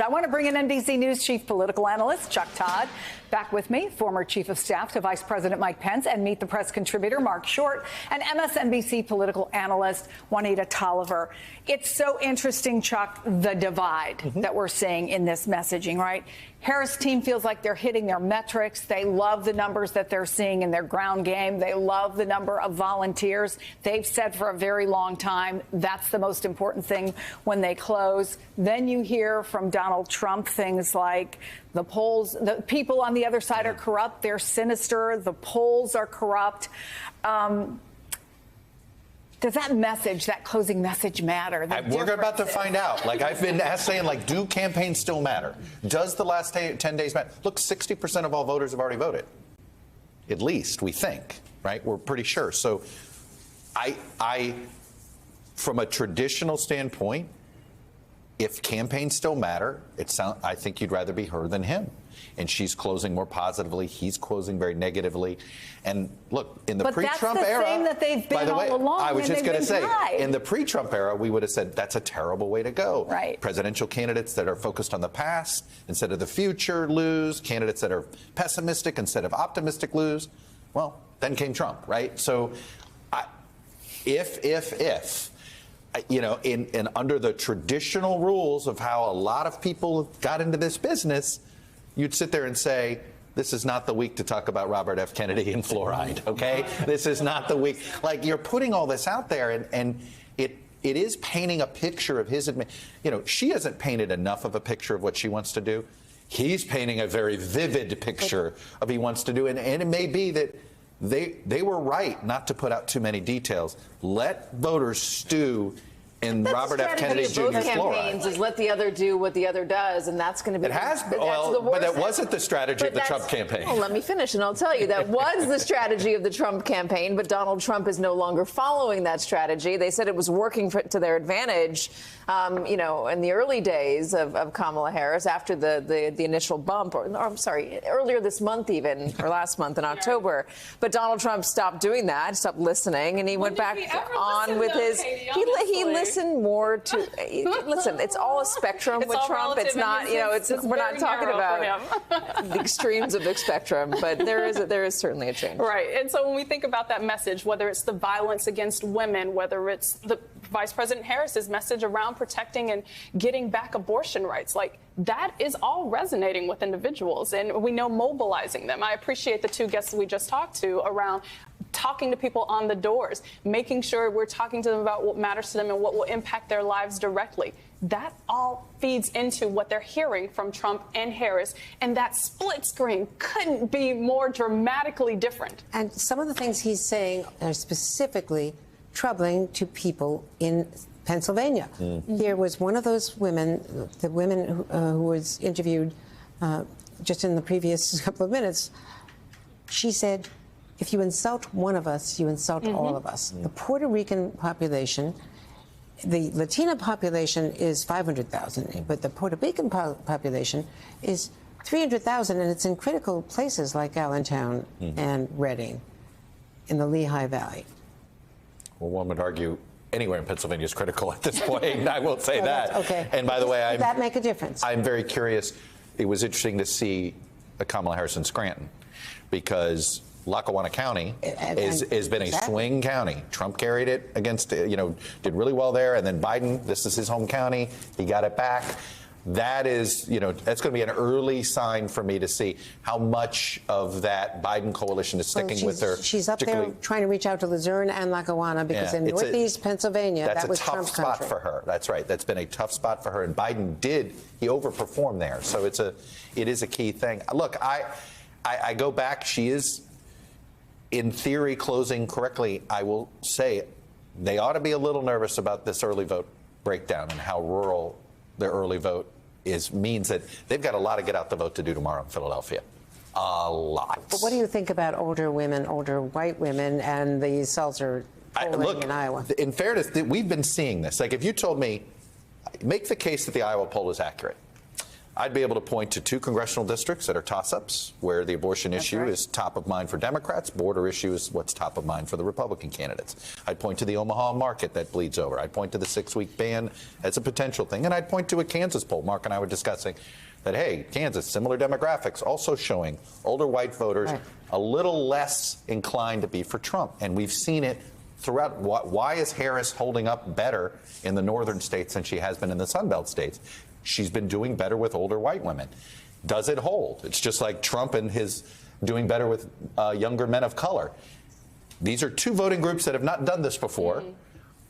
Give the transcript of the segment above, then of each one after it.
I want to bring in NBC News chief political analyst Chuck Todd back with me, former chief of staff to Vice President Mike Pence, and Meet the Press contributor Mark Short, and MSNBC political analyst Juanita Tolliver. It's so interesting, Chuck, the divide that we're seeing in this messaging, right? Harris team feels like they're hitting their metrics. They love the numbers that they're seeing in their ground game. They love the number of volunteers. They've said for a very long time that's the most important thing when they close. Then you hear from Donald Trump things like the polls, the people on the other side are corrupt. They're sinister. The polls are corrupt. Does that message, that closing message matter? We're about to find out. Like I've been saying, like, do campaigns still matter? Does the last 10 days matter? Look, 60% of all voters have already voted. At least, we think, right? We're pretty sure. So from a traditional standpoint, if campaigns still matter, I think you'd rather be her than him. And she's closing more positively. He's closing very negatively. And look, in the pre-Trump era, that's the thing that they've been all along. I was just going to say, tied. in the pre-Trump era, we would have said that's a terrible way to go. Right. Presidential candidates that are focused on the past instead of the future lose. Candidates that are pessimistic instead of optimistic lose. Well, then came Trump, right? So, if you know, in under the traditional rules of how a lot of people got into this business, you'd sit there and say, this is not the week to talk about Robert F. Kennedy and fluoride, okay? This is not the week. Like, you're putting all this out there, and it is painting a picture of his, you know, she hasn't painted enough of a picture of what she wants to do. He's painting a very vivid picture of he wants to do, and it may be that they were right not to put out too many details. Let voters stew in Robert F. Kennedy Jr. Both campaigns is let the other do what the other does, and that's going to be. It has, but that wasn't the strategy of the Trump campaign. Well, let me finish, and I'll tell you that was the strategy of the Trump campaign. But Donald Trump is no longer following that strategy. They said it was working to their advantage, you know, in the early days of Kamala Harris after the initial bump, or I'm sorry, earlier this month even, or last month in October. But Donald Trump stopped doing that, stopped listening, and he went back on with his. He listened more to listen. It's all a spectrum with Trump. It's not, you know, we're not talking about the extremes of the spectrum, but there is certainly a change. Right. And so when we think about that message, whether it's the violence against women, whether it's the Vice President Harris's message around protecting and getting back abortion rights, like that is all resonating with individuals, and we know mobilizing them. I appreciate the two guests we just talked to around talking to people on the doors, making sure we're talking to them about what matters to them and what will impact their lives directly. That all feeds into what they're hearing from Trump and Harris, and that split screen couldn't be more dramatically different. And some of the things he's saying are specifically troubling to people in Pennsylvania. There was one of those women, the women who was interviewed just in the previous couple of minutes. She said, if you insult one of us, you insult all of us. The Puerto Rican population, the Latina population is 500,000, but the Puerto Rican population is 300,000, and it's in critical places like Allentown and Reading in the Lehigh Valley. Well, one would argue anywhere in Pennsylvania is critical at this point. I will say that. Okay. And by the way, does that make a difference? I'm very curious. It was interesting to see Kamala Harris in Scranton, because Lackawanna County has been a swing county. Trump carried it against, you know, did really well there. And then Biden, this is his home county. He got it back. That is, you know, that's going to be an early sign for me to see how much of that Biden coalition is sticking with her. She's up there trying to reach out to Luzerne and Lackawanna because in Northeast Pennsylvania, that was Trump's country. That's a tough spot for her. That's right. That's been a tough spot for her. And Biden he overperformed there. So it is a key thing. Look, I go back. She is, in theory, closing correctly. I will say they ought to be a little nervous about this early vote breakdown and how rural their early vote means that they've got a lot to get out the vote to do tomorrow in Philadelphia. A lot. But what do you think about older women, older white women, and the Seltzer polling in Iowa? In fairness, we've been seeing this. Like, if you told me, make the case that the Iowa poll is accurate, I'd be able to point to 2 congressional districts that are toss-ups, where the abortion issue is top of mind for Democrats, border issue is what's top of mind for the Republican candidates. I'd point to the Omaha market that bleeds over. I'd point to the 6-week ban as a potential thing. And I'd point to a Kansas poll Mark and I were discussing that, hey, Kansas, similar demographics, also showing older white voters a little less inclined to be for Trump. And we've seen it throughout. Why is Harris holding up better in the northern states than she has been in the Sunbelt states? She's been doing better with older white women. Does it hold? It's just like Trump and his doing better with younger men of color. These are 2 voting groups that have not done this before.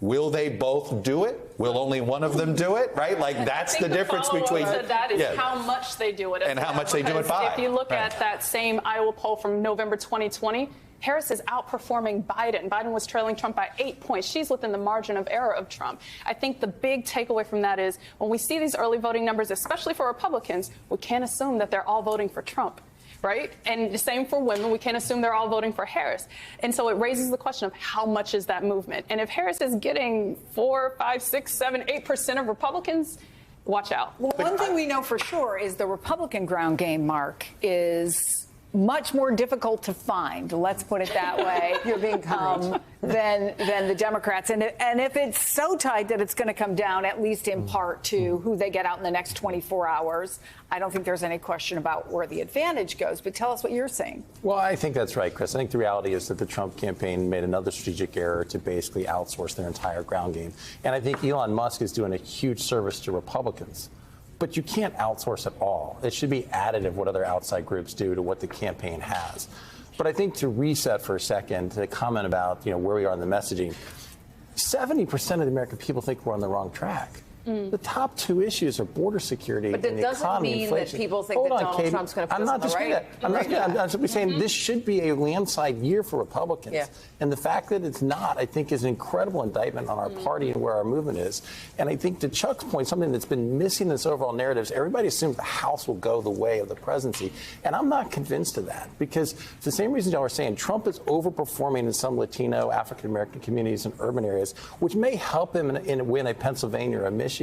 Will they both do it? Will only one of them do it? Right? Like, that's the difference between that is how much they do it and how much they do it by. If you look at that same Iowa poll from November 2020, Harris is outperforming Biden. Biden was trailing Trump by 8 points. She's within the margin of error of Trump. I think the big takeaway from that is when we see these early voting numbers, especially for Republicans, we can't assume that they're all voting for Trump. Right? And the same for women. We can't assume they're all voting for Harris. And so it raises the question of how much is that movement? And if Harris is getting 4, 5, 6, 7, 8% of Republicans, watch out. Well, one thing we know for sure is the Republican ground game, Mark, is much more difficult to find, let's put it that way. You're being kind. Than the Democrats. And if it's so tight that it's going to come down, at least in part, to who they get out in the next 24 hours, I don't think there's any question about where the advantage goes. But tell us what you're saying. Well, I think that's right, Chris. I think the reality is that the Trump campaign made another strategic error to basically outsource their entire ground game. And I think Elon Musk is doing a huge service to Republicans. But you can't outsource it all. It should be additive what other outside groups do to what the campaign has. But I think to reset for a second, to comment about where we are in the messaging, 70% of the American people think we're on the wrong track. The top 2 issues are border security and the economy. But that doesn't mean inflation. that people think that Donald Trump's going to put us on the right. I'm simply saying this should be a landslide year for Republicans. Yeah. And the fact that it's not, I think, is an incredible indictment on our party and where our movement is. And I think to Chuck's point, something that's been missing in this overall narrative is everybody assumes the House will go the way of the presidency. And I'm not convinced of that, because it's the same reason y'all are saying Trump is overperforming in some Latino, African-American communities and urban areas, which may help him win a Pennsylvania or a Michigan.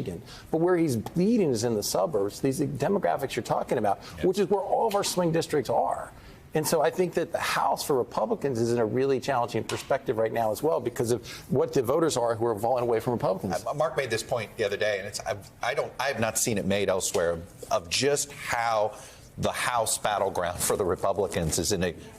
But where he's bleeding is in the suburbs, these demographics you're talking about, which is where all of our swing districts are. And so I think that the House for Republicans is in a really challenging perspective right now as well, because of what the voters are who are falling away from Republicans. Mark made this point the other day, and I have not seen it made elsewhere, of just how the House battleground for the Republicans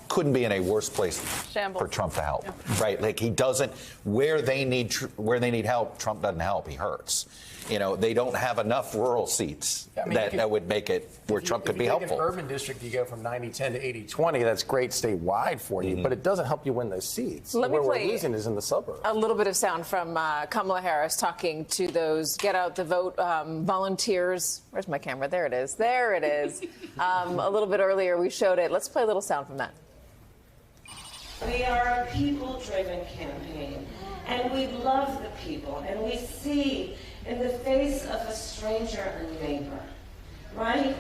couldn't be in a worse place for Trump to help. Yeah. Right? Like, he doesn't, where they need help, Trump doesn't help. He hurts. They don't have enough rural seats that would make it where Trump could be helpful. If you take an urban district, you go from 90-10 to 80-20. That's great statewide for you, but it doesn't help you win those seats. Where we're losing is in the suburbs. A little bit of sound from Kamala Harris talking to those Get Out the Vote volunteers. Where's my camera? There it is. There it is. A little bit earlier, we showed it. Let's play a little sound from that. We are a people-driven campaign, and we love the people, and we see in the face of a stranger a neighbor, right?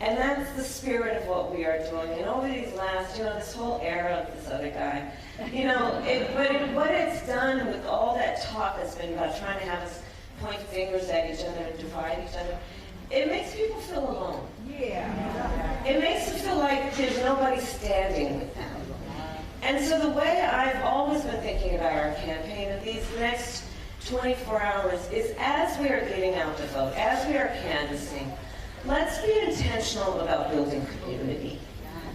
And that's the spirit of what we are doing. And over these last, this whole era of this other guy, but what it's done with all that talk has been about trying to have us point fingers at each other and divide each other, it makes people feel alone. Yeah. It makes them feel like there's nobody standing with them. And so the way I've always been thinking about our campaign of these next 24 hours is, as we are getting out the vote, as we are canvassing, let's be intentional about building community,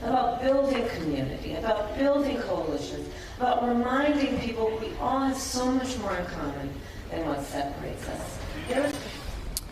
about building coalitions, about reminding people we all have so much more in common than what separates us.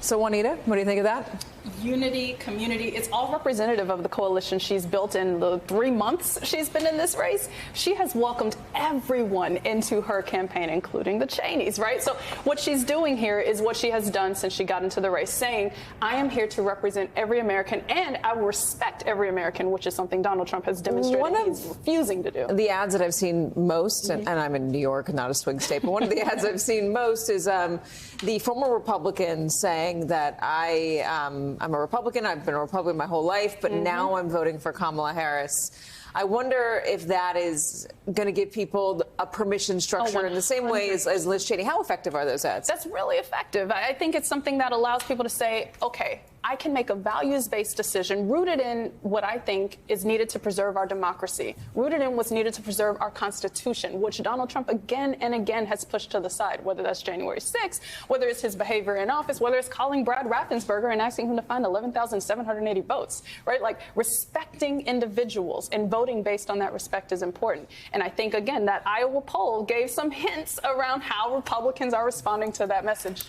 So, Juanita, what do you think of that? Unity, community, it's all representative of the coalition she's built in the 3 months she's been in this race. She has welcomed everyone into her campaign, including the Cheneys, right? So what she's doing here is what she has done since she got into the race, saying, I am here to represent every American, and I will respect every American, which is something Donald Trump has demonstrated he's refusing to do. The ads that I've seen most, and I'm in New York, not a swing state, but one of the ads I've seen most is the former Republican saying that I'm a Republican. I've been a Republican my whole life, but now I'm voting for Kamala Harris. I wonder if that is going to give people a permission structure in the same way as Liz Cheney. How effective are those ads? That's really effective. I think it's something that allows people to say, okay, I can make a values-based decision rooted in what I think is needed to preserve our democracy, rooted in what's needed to preserve our Constitution, which Donald Trump again and again has pushed to the side, whether that's January 6th, whether it's his behavior in office, whether it's calling Brad Raffensperger and asking him to find 11,780 votes, right? Like, respecting individuals and voting based on that respect is important. And I think, again, that Iowa poll gave some hints around how Republicans are responding to that message.